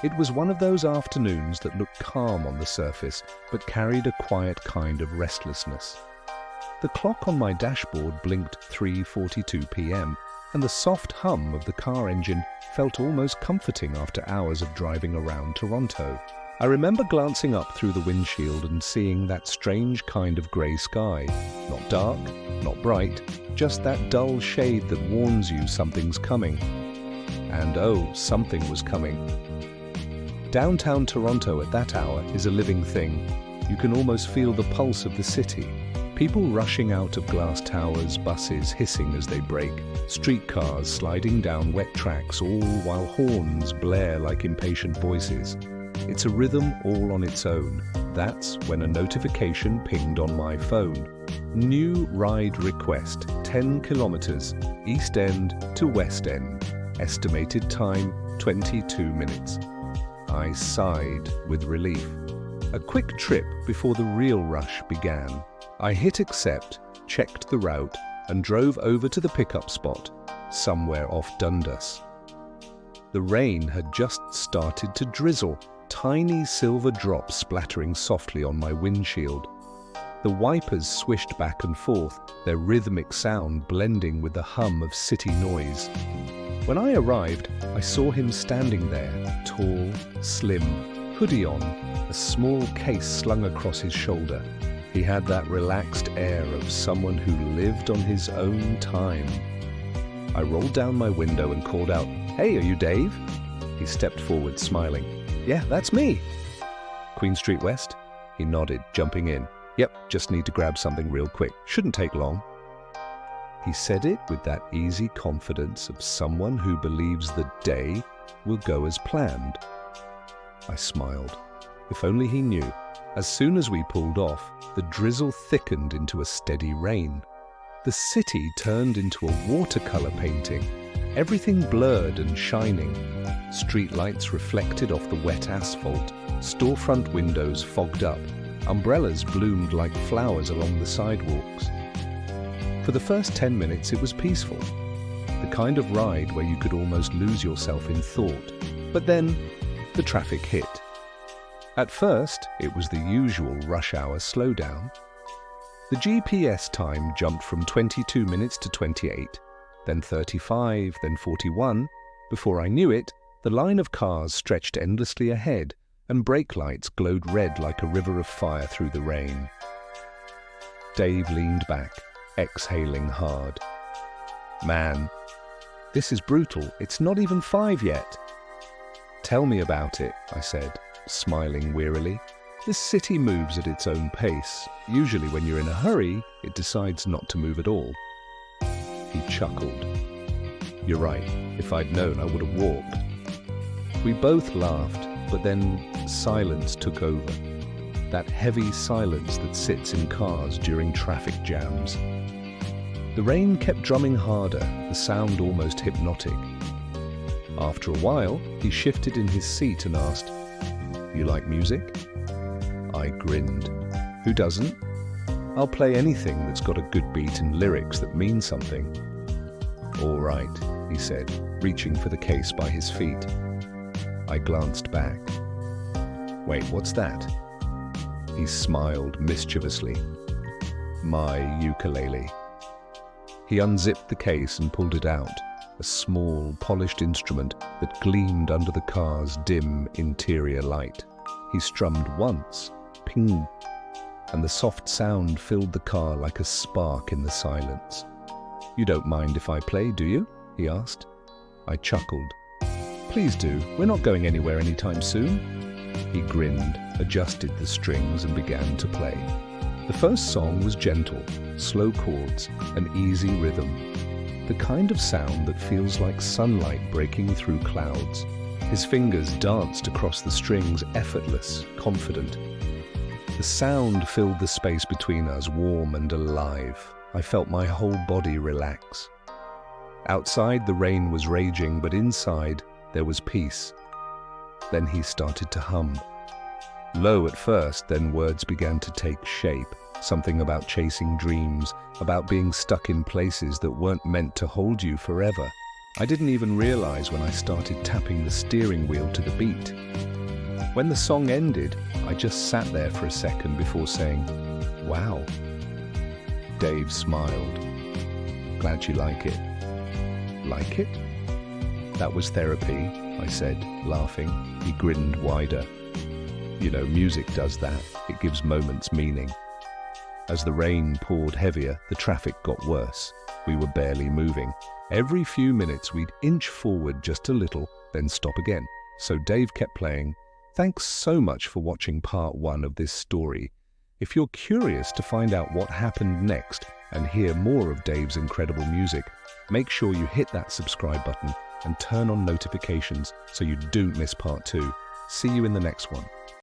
It was one of those afternoons that looked calm on the surface, but carried a quiet kind of restlessness. The clock on my dashboard blinked 3:42 p.m., and the soft hum of the car engine felt almost comforting after hours of driving around Toronto. I remember glancing up through the windshield and seeing that strange kind of grey sky. Not dark, not bright, just that dull shade that warns you something's coming. And oh, something was coming. Downtown Toronto at that hour is a living thing. You can almost feel the pulse of the city. People rushing out of glass towers, buses hissing as they brake, streetcars sliding down wet tracks, all while horns blare like impatient voices. It's a rhythm all on its own. That's when a notification pinged on my phone. New ride request, 10 kilometers, East End to West End. Estimated time, 22 minutes. I sighed with relief. A quick trip before the real rush began. I hit accept, checked the route, and drove over to the pickup spot, somewhere off Dundas. The rain had just started to drizzle, tiny silver drops splattering softly on my windshield. The wipers swished back and forth, their rhythmic sound blending with the hum of city noise. When I arrived, I saw him standing there, tall, slim, hoodie on, a small case slung across his shoulder. He had that relaxed air of someone who lived on his own time. I rolled down my window and called out, "Hey, are you Dave?" He stepped forward, smiling. "Yeah, that's me." "Queen Street West?" He nodded, jumping in. "Yep, just need to grab something real quick. Shouldn't take long." He said it with that easy confidence of someone who believes the day will go as planned. I smiled. If only he knew. As soon as we pulled off, the drizzle thickened into a steady rain. The city turned into a watercolor painting, everything blurred and shining. Streetlights reflected off the wet asphalt, storefront windows fogged up, umbrellas bloomed like flowers along the sidewalks. For the first 10 minutes it was peaceful, the kind of ride where you could almost lose yourself in thought. But then the traffic hit. At first, it was the usual rush hour slowdown. The GPS time jumped from 22 minutes to 28, then 35, then 41. Before I knew it, the line of cars stretched endlessly ahead, and brake lights glowed red like a river of fire through the rain. Dave leaned back, exhaling hard. "Man, this is brutal. It's not even 5 yet." "Tell me about it," I said, smiling wearily. "This city moves at its own pace. Usually when you're in a hurry, it decides not to move at all." He chuckled. "You're right. If I'd known, I would have walked." We both laughed, but then silence took over. That heavy silence that sits in cars during traffic jams. The rain kept drumming harder, the sound almost hypnotic. After a while, he shifted in his seat and asked, "You like music?" I grinned. "Who doesn't? I'll play anything that's got a good beat and lyrics that mean something." "All right," he said, reaching for the case by his feet. I glanced back. "Wait, what's that?" He smiled mischievously. "My ukulele." He unzipped the case and pulled it out, a small, polished instrument that gleamed under the car's dim interior light. He strummed once, ping, and the soft sound filled the car like a spark in the silence. "You don't mind if I play, do you?" he asked. I chuckled. "Please do. We're not going anywhere anytime soon." He grinned, adjusted the strings, and began to play. The first song was gentle, slow chords, an easy rhythm. The kind of sound that feels like sunlight breaking through clouds. His fingers danced across the strings, effortless, confident. The sound filled the space between us, warm and alive. I felt my whole body relax. Outside, the rain was raging, but inside, there was peace. Then he started to hum. Low at first, then words began to take shape. Something about chasing dreams, about being stuck in places that weren't meant to hold you forever. I didn't even realize when I started tapping the steering wheel to the beat. When the song ended, I just sat there for a second before saying, "Wow." Dave smiled. "Glad you like it." "Like it?" "That was therapy," I said, laughing. He grinned wider. "You know, music does that. It gives moments meaning." As the rain poured heavier, the traffic got worse. We were barely moving. Every few minutes we'd inch forward just a little, then stop again. So Dave kept playing. Thanks so much for watching part 1 of this story. If you're curious to find out what happened next and hear more of Dave's incredible music, make sure you hit that subscribe button and turn on notifications so you don't miss part 2. See you in the next one.